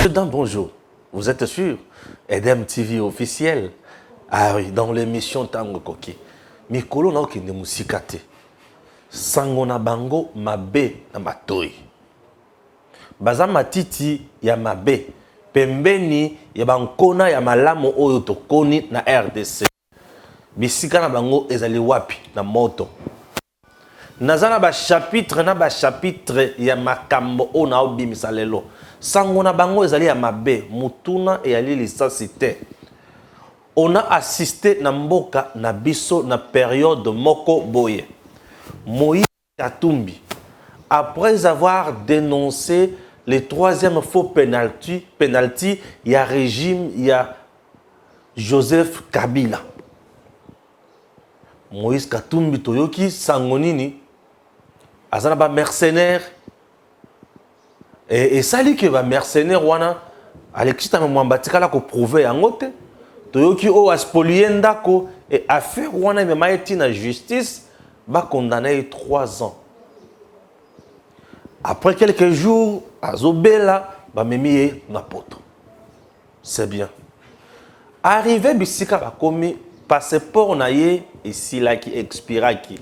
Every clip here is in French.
Monsieur Dan, bonjour. Vous êtes sûr? Edem TV officiel. Ah oui, dans l'émission Tango Koki. Mikolo na okende musikate. Sango na bango mabe na matoi. Baza matiti ya mabe. Pembeni ya bankona ya malamu oyo tokoni na RDC. Bisika na bango ezali wapi na moto. Nazana ba chapitre ya makambo o na obimisa lelo. Sango na bango ezali ya mabe, mutuna e ali lisasite. On a assisté na mboka na biso na période moko boye. Moïse Katumbi, après avoir dénoncé le troisième faux penalty, il y a régime, il y a Joseph Kabila. Moïse Katumbi toyoki sangonini, azana ba mercenaire. Et ça dit que ba mercenaire wana Alexis Tamambatika la ko prouver yango te. Toyoki o aspolienda ko et affaire wana me maïti na justice ba condamné 3 ans. Après quelques jours, azobela ba memiye na poto. C'est bien. Arrivé bisika ba komi passeport na ye ici là qui expira qui.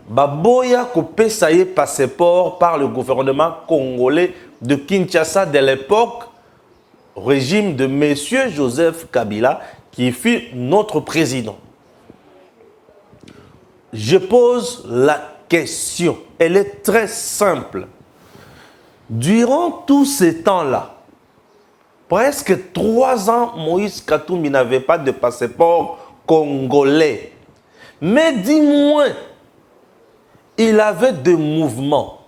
Baboya kopesa ye passeport par le gouvernement congolais de Kinshasa de l'époque, régime de Monsieur Joseph Kabila, qui fut notre président. Je pose la question, elle est très simple. Durant tous ces temps-là, presque 3 ans, Moïse Katumbi n'avait pas de passeport congolais. Mais dis-moi, il avait des mouvements.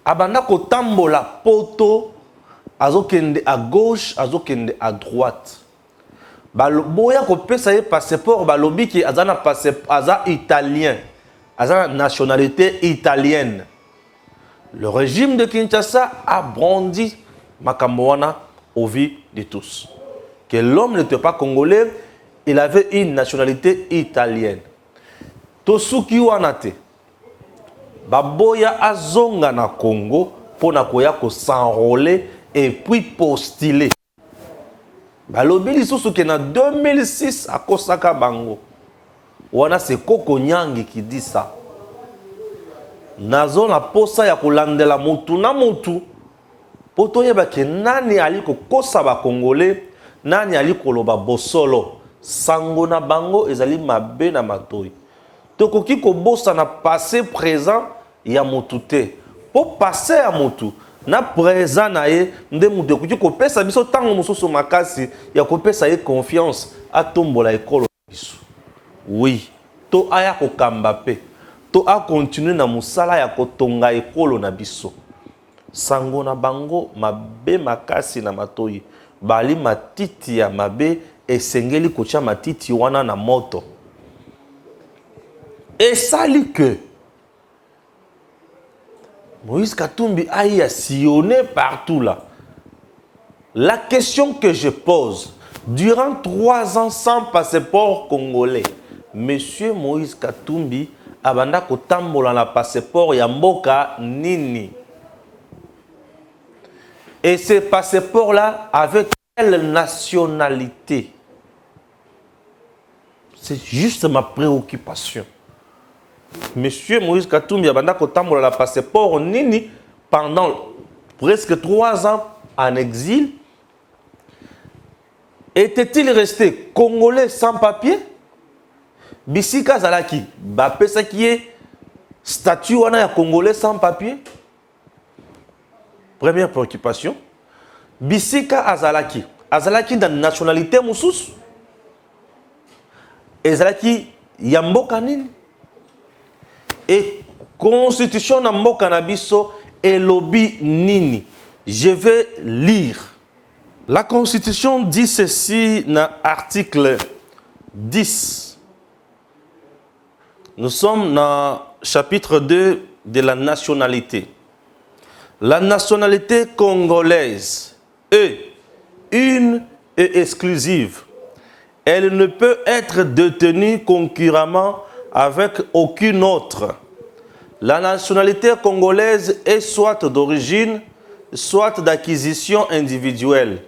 Abanda kotambola poto, azokende à gauche, azokende à droite. Boya ko pesa ye passeport balobi ki azana passeport aza italien, azana nationalité italienne. Le régime de Kinshasa a brandi makamboana au vu de tous. Que l'homme n'était pas congolais, il avait une nationalité italienne. Tosuki wanate baboya azonga na Congo pona koya ko s'enrôler et puis postuler. Balobi lisusu ke na 2006 à Kosaka bango. Wana c'est Koko Nyangi qui dit ça. Nazo na posa ya kolandela mutu na mutu. Poto yeba ke nani ali ko kosa ba congolais, nani ali koloba bosolo. Sango na bango ezali mabe na matoi. Tokoki ko bosa na passé présent ya mutu te. Pour passer à mutu na présent na ye nde mutu koki ko pesa biso tango mususu makasi ya ko pesa ye confiance atombola ekolo biso. Oui, to aya ko kambape. To a continuer na musala ya ko tonga ekolo na biso. Sango na bango mabe makasi na matoi. Bali matiti ya mabe esengeli kocha matiti wana na moto. Et ça dit que Moïse Katumbi a sillonné partout là. La question que je pose, durant 3 ans sans passeport congolais, Monsieur Moïse Katumbi abanda kotambola na passeport ya mboka nini? Et ce passeport là avec quelle nationalité? C'est juste ma préoccupation. Monsieur Moïse Katumbi abanda kotambola la passeport nini pendant presque 3 ans en exil. Était-il resté congolais sans papier? Bisika Zalaki, bapesa qui est statut wana ya congolais sans papier. Première préoccupation. Bisika Azalaki, Azalaki dans nationalité mususu. Azalaki yamboka nini? Et constitution na mboka na biso elobi nini? Je vais lire. La constitution dit ceci dans article 10. Nous sommes dans chapitre 2 de la nationalité. La nationalité congolaise est une et exclusive. Elle ne peut être détenue concurremment avec aucune autre. La nationalité congolaise est soit d'origine, soit d'acquisition individuelle,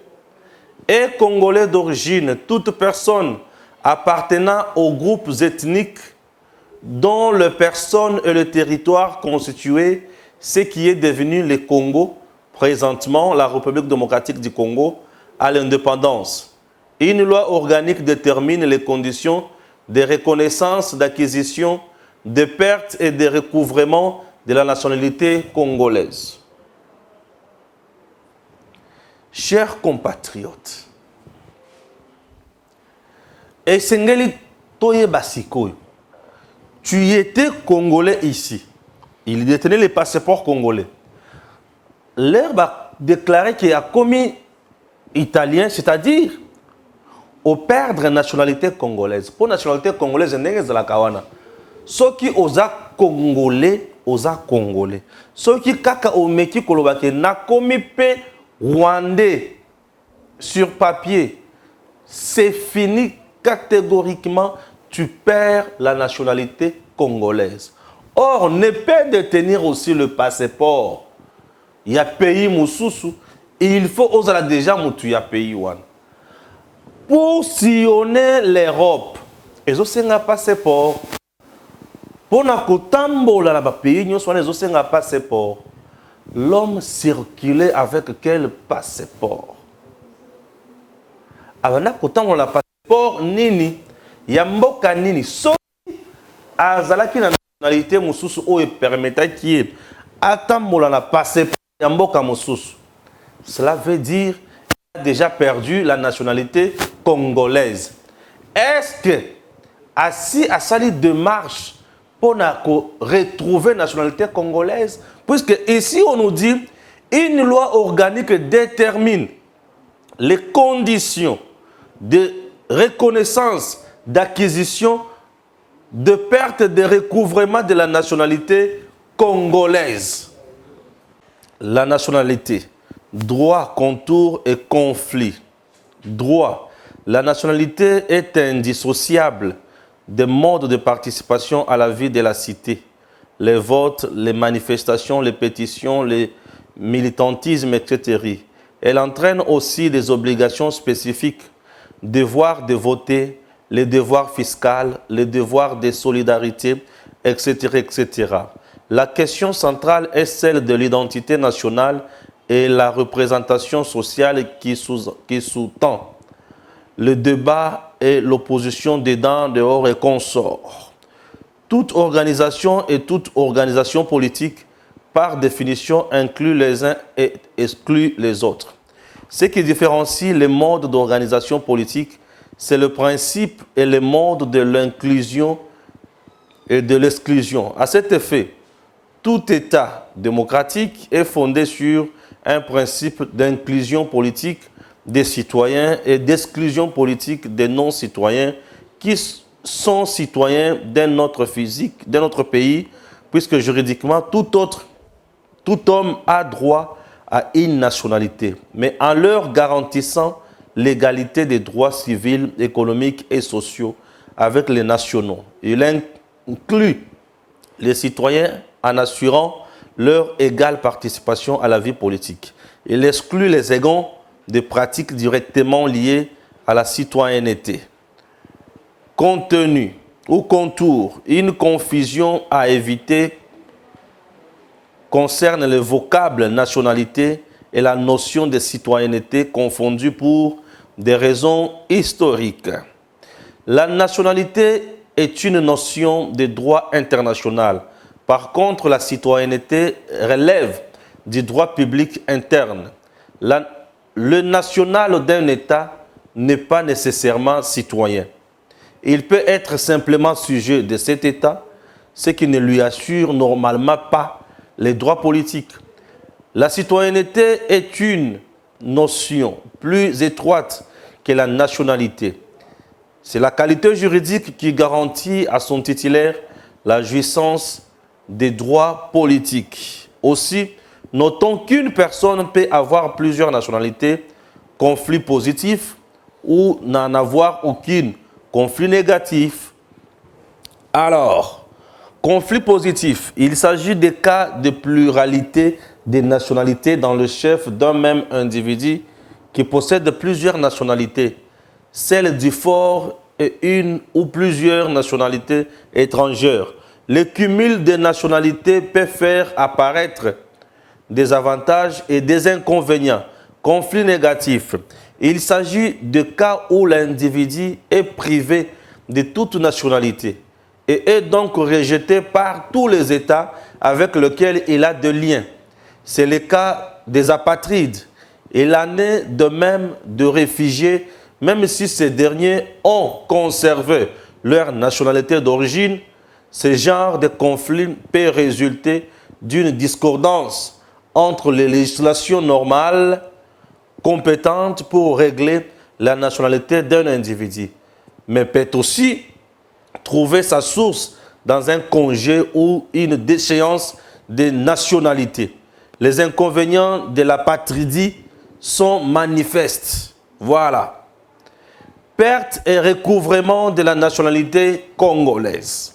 est congolais d'origine toute personne appartenant aux groupes ethniques dont les personnes et le territoire constitué ce qui est devenu le Congo, présentement la République démocratique du Congo, à l'indépendance. Une loi organique détermine les conditions de reconnaissance, d'acquisition, de perte et de recouvrement de la nationalité congolaise. Chers compatriotes, Esengeli Toye Basikoy, tu étais congolais ici. Il détenait les passeports congolais. L'herbe a déclaré qu'il a commis italien, c'est-à-dire au perdre la nationalité congolaise. Pour la nationalité congolaise, c'est la kawana. Ceux qui osent congolais, osent congolais. Ceux qui kaka omeki kolobake na commis pe rwandais sur papier, c'est fini catégoriquement, tu perds la nationalité congolaise. Or, ne peut détenir aussi le passeport. Il y a pays Moussoussou, il faut oser déjà moutu pays wan. Pour sillonner l'Europe, ils ont un passeport. Pour na pays, nous avons un passeport. L'homme circulait avec quel passeport? Avant qu'on a passeport nini, yamboka nini, so azalaki na nationalité mususu o permettait qui atambola na passeport yamboka mususu. Cela veut dire qu'il a déjà perdu la nationalité congolaise. Est-ce que assis à sali démarche pour retrouver la nationalité congolaise? Puisque ici on nous dit une loi organique détermine les conditions de reconnaissance, d'acquisition, de perte de recouvrement de la nationalité congolaise. La nationalité, droit, contour et conflit. Droit. La nationalité est indissociable des modes de participation à la vie de la cité. Les votes, les manifestations, les pétitions, les militantismes, etc. Elle entraîne aussi des obligations spécifiques, devoir de voter, les devoirs fiscaux, les devoirs de solidarité, etc., etc. La question centrale est celle de l'identité nationale et la représentation sociale qui sous-tend le débat et l'opposition dedans, dehors et consorts. Toute organisation et toute organisation politique, par définition, inclut les uns et exclut les autres. Ce qui différencie les modes d'organisation politique, c'est le principe et le mode de l'inclusion et de l'exclusion. À cet effet, tout État démocratique est fondé sur un principe d'inclusion politique des citoyens et d'exclusion politique des non-citoyens qui sont citoyens d'un autre physique, d'un autre pays, puisque juridiquement, tout homme a droit à une nationalité, mais en leur garantissant l'égalité des droits civils, économiques et sociaux avec les nationaux. Il inclut les citoyens en assurant leur égale participation à la vie politique. Il exclut les égons des pratiques directement liées à la citoyenneté. Contenu ou contour, une confusion à éviter concerne le vocable nationalité et la notion de citoyenneté confondues pour des raisons historiques. La nationalité est une notion de droit international. Par contre, la citoyenneté relève du droit public interne. Le national d'un État n'est pas nécessairement citoyen. Il peut être simplement sujet de cet État, ce qui ne lui assure normalement pas les droits politiques. La citoyenneté est une notion plus étroite que la nationalité. C'est la qualité juridique qui garantit à son titulaire la jouissance des droits politiques. Aussi, notons qu'une personne peut avoir plusieurs nationalités, conflit positif, ou n'en avoir aucune, conflit négatif. Alors, conflit positif, il s'agit des cas de pluralité des nationalités dans le chef d'un même individu qui possède plusieurs nationalités, celle du fort et une ou plusieurs nationalités étrangères. Le cumul des nationalités peut faire apparaître des avantages et des inconvénients, conflits négatifs. Il s'agit de cas où l'individu est privé de toute nationalité et est donc rejeté par tous les États avec lesquels il a des liens. C'est le cas des apatrides. Il en est de même de réfugiés, même si ces derniers ont conservé leur nationalité d'origine. Ce genre de conflit peut résulter d'une discordance entre les législations normales compétentes pour régler la nationalité d'un individu, mais peut aussi trouver sa source dans un congé ou une déchéance de nationalité. Les inconvénients de l'apatridie sont manifestes. Voilà. Perte et recouvrement de la nationalité congolaise.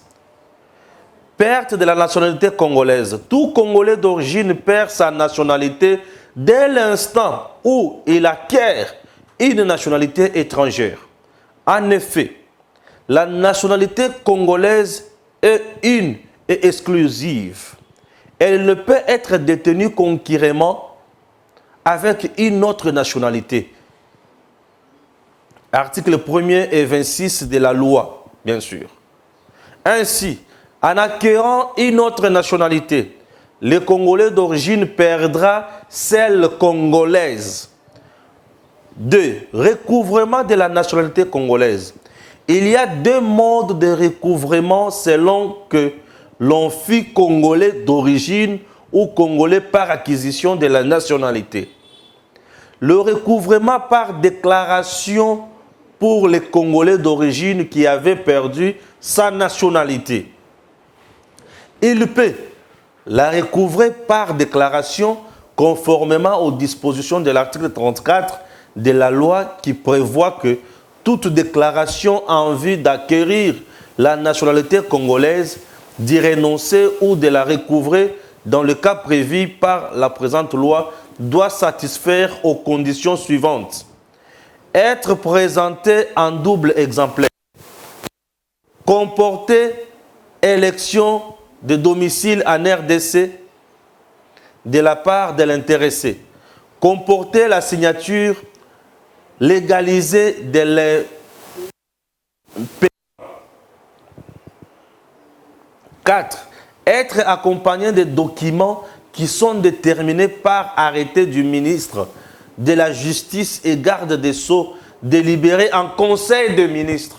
Perte de la nationalité congolaise. Tout Congolais d'origine perd sa nationalité dès l'instant où il acquiert une nationalité étrangère. En effet, la nationalité congolaise est une et exclusive. Elle ne peut être détenue concurremment avec une autre nationalité. Article 1er et 26 de la loi, bien sûr. Ainsi, en acquérant une autre nationalité, le Congolais d'origine perdra celle congolaise. 2. Recouvrement de la nationalité congolaise. Il y a deux modes de recouvrement selon que l'on fut Congolais d'origine ou Congolais par acquisition de la nationalité. Le recouvrement par déclaration pour les Congolais d'origine qui avaient perdu sa nationalité. Il peut la recouvrer par déclaration conformément aux dispositions de l'article 34 de la loi qui prévoit que toute déclaration en vue d'acquérir la nationalité congolaise, d'y renoncer ou de la recouvrer dans le cas prévu par la présente loi doit satisfaire aux conditions suivantes. Être présenté en double exemplaire. Comporter élection de domicile en RDC de la part de l'intéressé. Comporter la signature légalisée de les 4. Être accompagné de documents qui sont déterminés par arrêté du ministre de la Justice et garde des Sceaux délibéré en Conseil des ministres.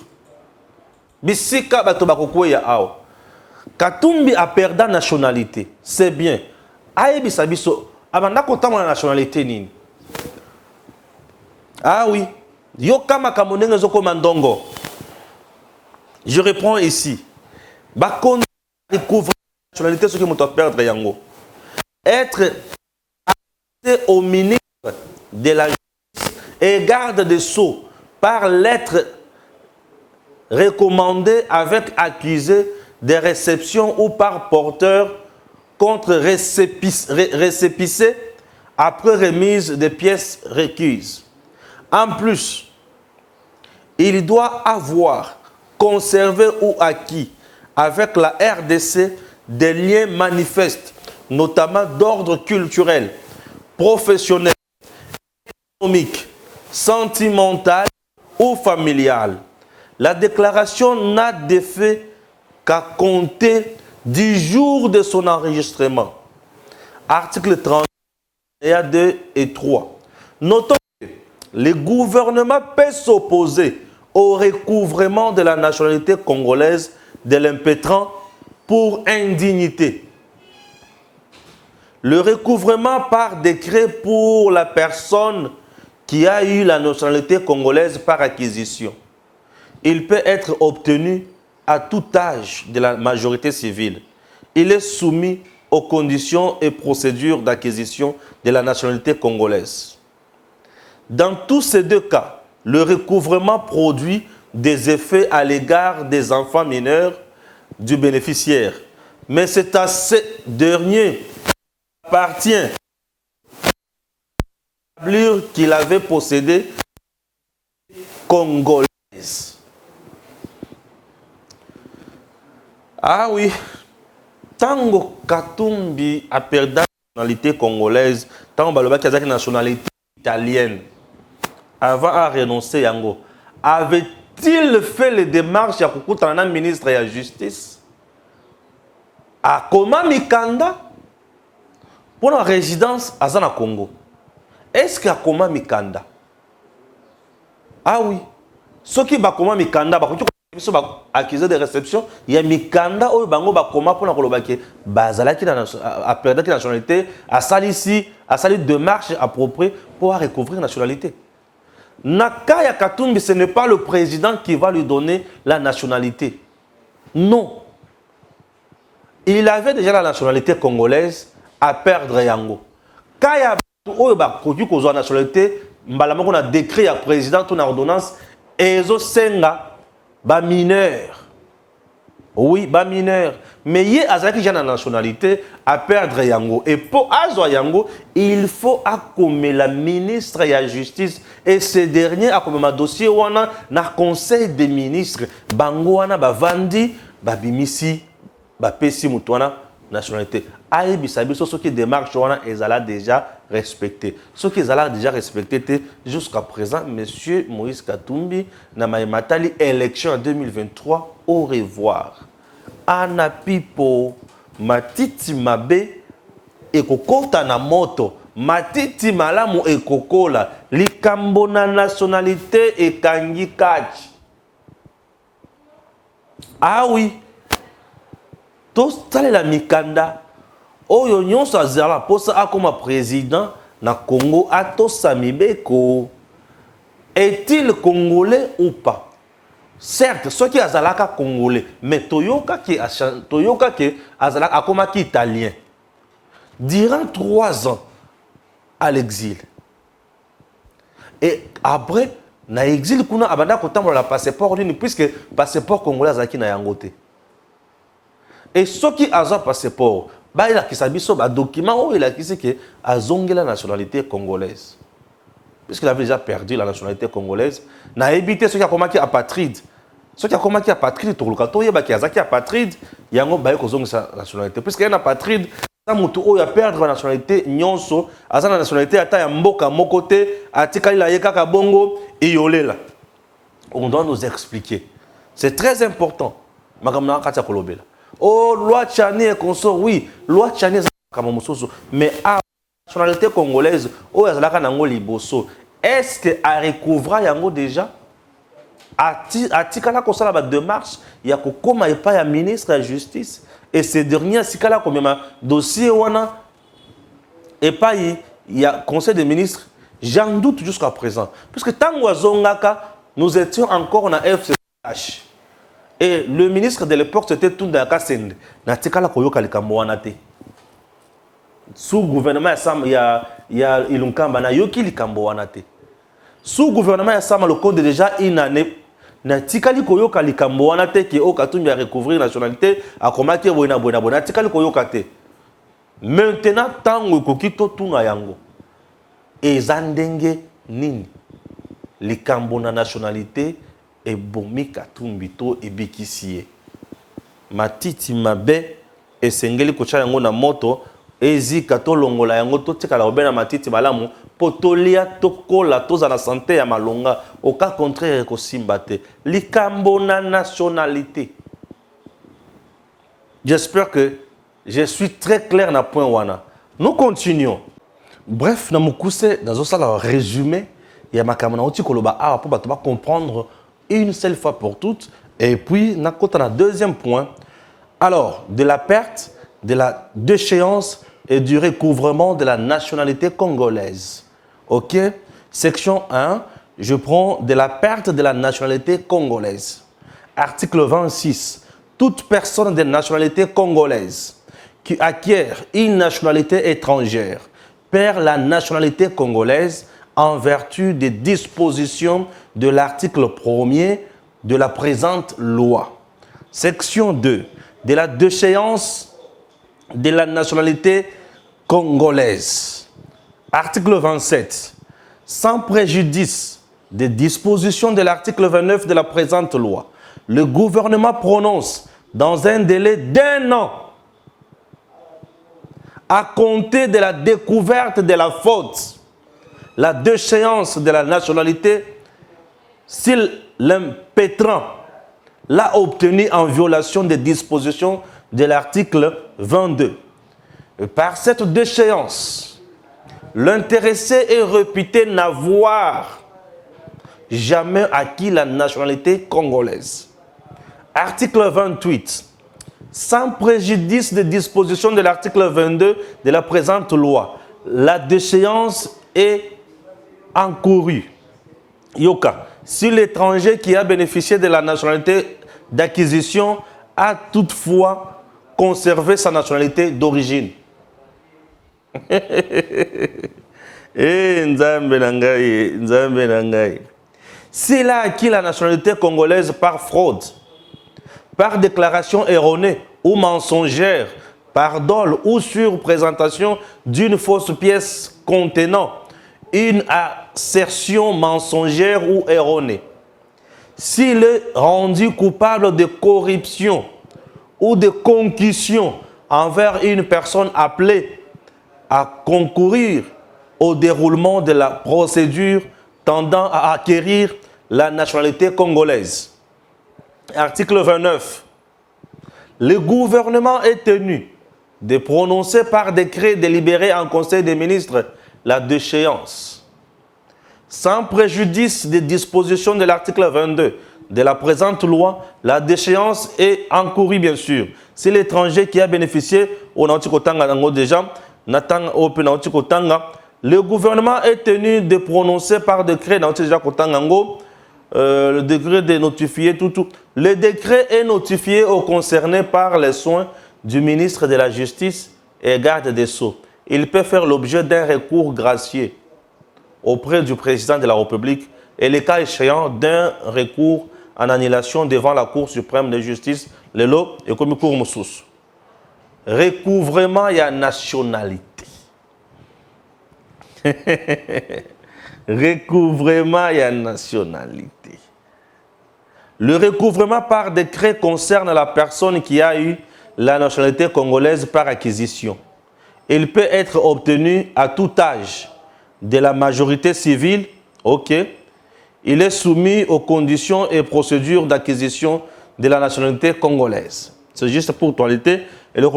Bisika batobakoko ya ao. Katumbi a perdu nationalité, c'est bien. Aye bisabiso, abanda kotama la nationalité nini. Ah oui, yo kama kamonenge zoko mandongo. Je reprends ici. Bakon découvrir la nationalité ce qui m'a perdre yango. Être arrêté au ministre de la Justice et garde des Sceaux par lettre recommandée avec accusé de réception ou par porteur contre récépissé après remise des pièces requises. En plus, il doit avoir conservé ou acquis avec la RDC des liens manifestes, notamment d'ordre culturel, professionnel, économique, sentimental ou familial. La déclaration n'a d'effet qu'à compter du jour de son enregistrement. Article 30, 2 et 3. Notons que le gouvernement peut s'opposer au recouvrement de la nationalité congolaise de l'impétrant pour indignité. Le recouvrement par décret pour la personne qui a eu la nationalité congolaise par acquisition. Il peut être obtenu à tout âge de la majorité civile. Il est soumis aux conditions et procédures d'acquisition de la nationalité congolaise. Dans tous ces deux cas, le recouvrement produit des effets à l'égard des enfants mineurs du bénéficiaire. Mais c'est à ces derniers qu'appartient qu'il avait possédé congolaise. Ah oui, Tango Katumbi a perdu la nationalité congolaise, Tango Baloba qui a la nationalité italienne. Avant à renoncer, Yango, avait-il fait les démarches à Koukoutana, ministre de la Justice, à Koma Mikanda, pour la résidence à Zana Congo? Est-ce qu'il y a Koma Mikanda? Ah oui. Ce qui va Koma Mikanda, accusé de réception, il y a Mikanda ou Bango Bakoma pour la Kolobake. Bazala qui a perdu la nationalité, a sali démarches appropriées pour recouvrir la nationalité. Nakaya Katumbi, ce n'est pas le président qui va lui donner la nationalité. Non. Il avait déjà la nationalité congolaise à perdre Yango. Kaya la nationalité, on a décrit à président ton ordonnance et senga ba mineur. Oui, ba mineur. Mais il y a la nationalité à perdre Yango. Et pour Azo Yango, il faut accommer la ministre de la Justice. Et ce dernier a comme un dossier wana na conseil des ministres. Bango wana ba vandi, ba bimisi, ba pesi mutwana nationalité. Aïe bisabi, ce qui démarche wana ezala déjà respecté. Ce qui ezala déjà respecté jusqu'à présent, monsieur Moïse Katumbi na matali élection en 2023. Au revoir. Ana pipo matiti mabe ekokota na moto matiti malamu ekokola likambo na nationalité ekangi kati. Ah oui, to salela mikanda oyo nyonso azala posa akoma président na Congo atosa mibeko. Est-il congolais ou pas? Certes, ceux qui azalaka congolais, mais Toyoka qui azalaka akomaki italien. Durant 3 ans à l'exil. Et après, na exil kuna abanda kotambola la passeport puisque passeport congolais azalaki na yangote. Et ceux qui azwa passeport, ba ila kisabiso ba document où il a dit que azongi la nationalité congolaise. Puisqu'il avait déjà perdu la nationalité congolaise, n'a évité ceux qui a commencé apatride. Ceux qui a commencé apatride, tout le cas, il y a qui apatride, il y a un bail qui sa nationalité. Puisqu'il y a un apatride, ça mutu a perdre la nationalité nyonso, a la nationalité ata ya mboka mokote, atikali la yeka kabongo et yolela. On doit nous expliquer. C'est très important. Makamna katia kolobela. Oh, loi Tchani et consort, oui, loi Tchani mais à la nationalité congolaise, oh, est-ce qu'elle recouvra yango déjà? A-t-il qu'on la démarche, il y a comme il pas un ministre de la Justice et ces derniers, si là comme un dossier wana et pas il y a conseil des ministres, j'en doute jusqu'à présent, puisque tant nous étions encore en FCH et le ministre de l'époque c'était Tunda Kasende, na tikala koyoka likambo wana te. Sous gouvernement il y a Ilunkamba na yoki likambo wana te. Sous gouvernement ya sama le compte déjà une année na tikali koyoka likambo wana te ki o Katumbi a recouvrir nationalité a komaki bona tikali koyoka te. Maintenant tango kokito tunga yango ezandenge nini likambo na nationalité e bomi Katumbi to ebikisie matiti mabe esengeli kocha yango na moto ezi kato longola yango to tikala obena matiti malamu potolia tokola toza na santé ya malonga au cas contraire ko simbate likambo na nationalité. J'espère que je suis très clair na point wana. Nous continuons. Bref, na mukuse dans un résumé ya makamana oti koloba a pour bato ba comprendre une seule fois pour toutes et puis na kota na deuxième point. Alors, de la perte, de la déchéance et du recouvrement de la nationalité congolaise. Ok? Section 1, je prends de la perte de la nationalité congolaise. Article 26. Toute personne de nationalité congolaise qui acquiert une nationalité étrangère perd la nationalité congolaise en vertu des dispositions de l'article 1er de la présente loi. Section 2. De la déchéance de la nationalité congolaise. Article 27. Sans préjudice des dispositions de l'article 29 de la présente loi, le gouvernement prononce dans un délai d'1 an à compter de la découverte de la faute, la déchéance de la nationalité si l'impétrant l'a obtenu en violation des dispositions de l'article 22. Par cette déchéance, l'intéressé est réputé n'avoir jamais acquis la nationalité congolaise. Article 28. Sans préjudice des dispositions de l'article 22 de la présente loi, la déchéance est encourue. Yoka, si l'étranger qui a bénéficié de la nationalité d'acquisition a toutefois conservé sa nationalité d'origine. S'il a acquis la nationalité congolaise par fraude, par déclaration erronée ou mensongère, par dol ou sur présentation d'une fausse pièce contenant une assertion mensongère ou erronée, s'il est rendu coupable de corruption ou de concussion envers une personne appelée à concourir au déroulement de la procédure tendant à acquérir la nationalité congolaise. Article 29. Le gouvernement est tenu de prononcer par décret délibéré en Conseil des ministres la déchéance. Sans préjudice des dispositions de l'article 22 de la présente loi, la déchéance est encourue bien sûr. Si l'étranger qui a bénéficié au Nautikotanga déjà, le gouvernement est tenu de prononcer par décret le décret de notifier tout. Le décret est notifié aux concernés par les soins du ministre de la Justice et garde des Sceaux. Il peut faire l'objet d'un recours gracieux auprès du président de la République et le cas échéant d'un recours en annulation devant la Cour suprême de justice, le lot et comme cour moussous. Recouvrement et nationalité. Recouvrement et nationalité. Le recouvrement par décret concerne la personne qui a eu la nationalité congolaise par acquisition. Il peut être obtenu à tout âge de la majorité civile. Ok. Il est soumis aux conditions et procédures d'acquisition de la nationalité congolaise. C'est juste pour actualité. Et le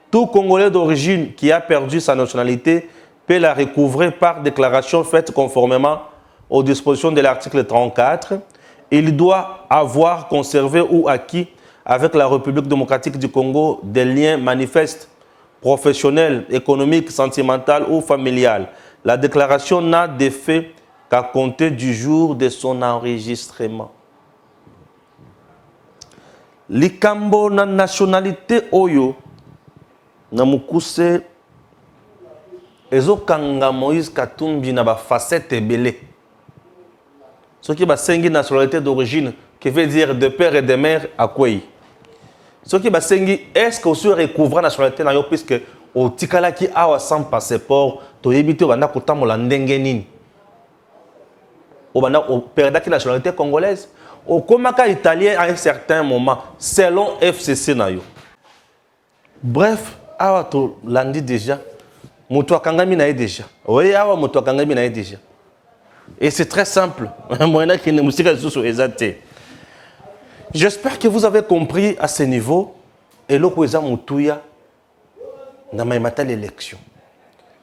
tout Congolais d'origine qui a perdu sa nationalité peut la recouvrer par déclaration faite conformément aux dispositions de l'article 34. Il doit avoir conservé ou acquis avec la République démocratique du Congo des liens manifestes, professionnels, économiques, sentimentaux ou familiales. La déclaration n'a d'effet qu'à compter du jour de son enregistrement. Likambo na nationalité oyo na mukuse ezokanga Moïse Katumbi na ba facette ebele. Ce qui est une nationalité d'origine, qui veut dire de père et de mère à quoi? Ce qui est est-ce que vous recouvrez la nationalité puisque au tikala qui a sans passeport, tu éviter au banda kotam la ndengenini. Au banda au perdre la nationalité congolaise. Au komaka italien à un certain moment, selon FCC nayo. Bref, awa to landi déjà. Mutu akangami na déjà. Oui, awa mutu akangami na déjà. Et c'est très simple. J'espère que vous avez compris à ce niveau. Et l'élection.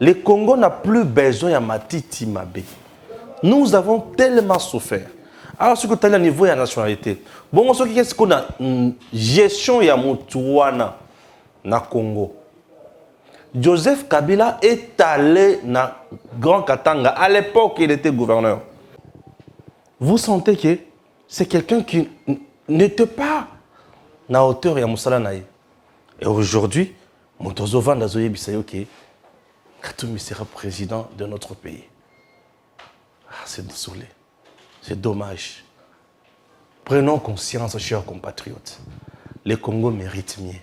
Le Congo n'a plus besoin de Matiti Mabé. Nous avons tellement souffert. Alors, ce que tu as au niveau de la nationalité. Bon, ce qu'on a gestion ya Moutouana na Congo. Joseph Kabila est allé dans Grand Katanga. À l'époque, il était gouverneur. Vous sentez que c'est quelqu'un qui n'était pas à la hauteur de Moussala Naye. Et aujourd'hui, Motozovan Dazoye Bissayoke, Katoumi sera président de notre pays. Ah, c'est désolé. C'est dommage. Prenons conscience, chers compatriotes. Le Congo mérite mieux.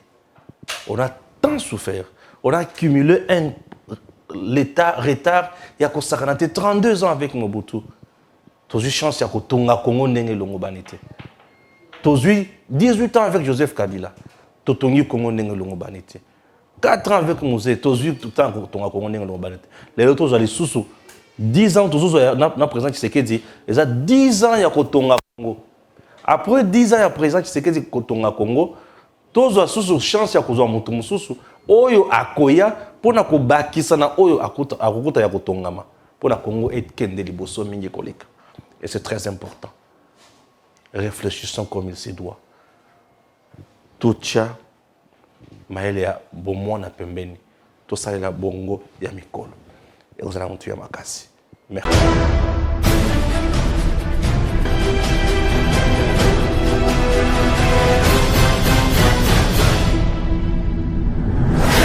On a tant souffert. On a accumulé un l'état retard ya ko sakanate 32 ans avec Mobutu. Tozu chance ya ko tonga Congo ndenge longo banité. Tozu 18 ans avec Joseph Kabila. Totongi Congo ndenge longo banité. 4 ans avec Mosé, tozu tout le temps tonga Congo ndenge longo banité. Les autres allez sous 10 ans tozu na président Tshisekedi, ils a 10 ans ya ko tonga Congo. Après 10 ans ya président Tshisekedi ko tonga Congo, tozu a sous chance ya ko zo mutu mususu oyo akoya pona ko bakisa na oyo akuta ya ko tongama. Pona Congo ekende liboso mingi koleka. Et c'est très important. Réfléchissons comme il se doit. Toucha maele ya bomona pembeni. To salela bongo ya mikolo. Et vous allez en tuer makasi. Merci.